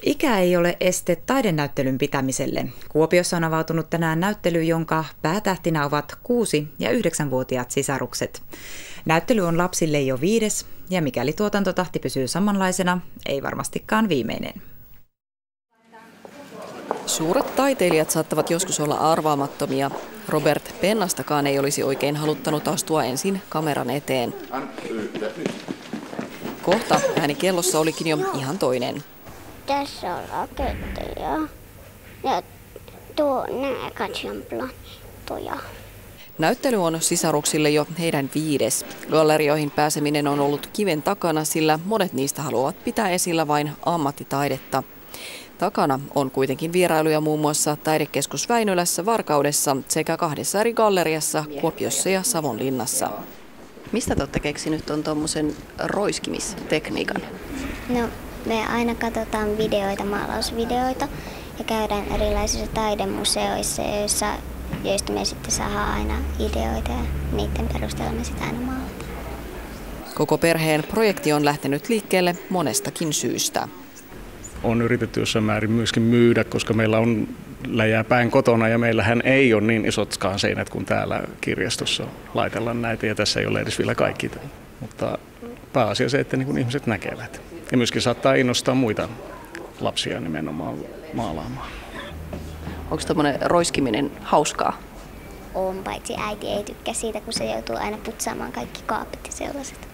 Ikä ei ole este taidenäyttelyn pitämiselle. Kuopiossa on avautunut tänään näyttely, jonka päätähtinä ovat 6- ja 9-vuotiaat sisarukset. Näyttely on lapsille jo 5. ja mikäli tuotantotahti pysyy samanlaisena, ei varmastikaan viimeinen. Suuret taiteilijat saattavat joskus olla arvaamattomia. Robert Pennastakaan ei olisi oikein haluttanut astua ensin kameran eteen. Kohta ääni kellossa olikin jo ihan toinen. Tässä on raketteja ja nämä katson planettoja. Näyttely on sisaruksille jo heidän 5. Gallerioihin pääseminen on ollut kiven takana, sillä monet niistä haluavat pitää esillä vain ammattitaidetta. Takana on kuitenkin vierailuja muun muassa Taidekeskus Väinölässä, Varkaudessa sekä 2 eri galleriassa, Kuopiossa ja Savonlinnassa. Mistä te olette keksinyt tuommoisen roiskimistekniikan? No, me aina katsotaan videoita, maalausvideoita ja käydään erilaisissa taidemuseoissa, joista me sitten saadaan aina ideoita ja niiden perusteella me sitten aina maalataan. Koko perheen projekti on lähtenyt liikkeelle monestakin syystä. On yritetty jossain määrin myöskin myydä, koska meillä on läjää päin kotona ja meillähän ei ole niin isotkaan seinät kuin täällä kirjastossa laitellaan näitä ja tässä ei ole edes vielä kaikki. Mutta pääasia se, että niin kuin ihmiset näkevät. Ja myöskin saattaa innostaa muita lapsia nimenomaan maalaamaan. Onko tämmöinen roiskiminen hauskaa? On, paitsi äiti ei tykkää siitä, kun se joutuu aina putsaamaan kaikki kaapit ja sellaiset.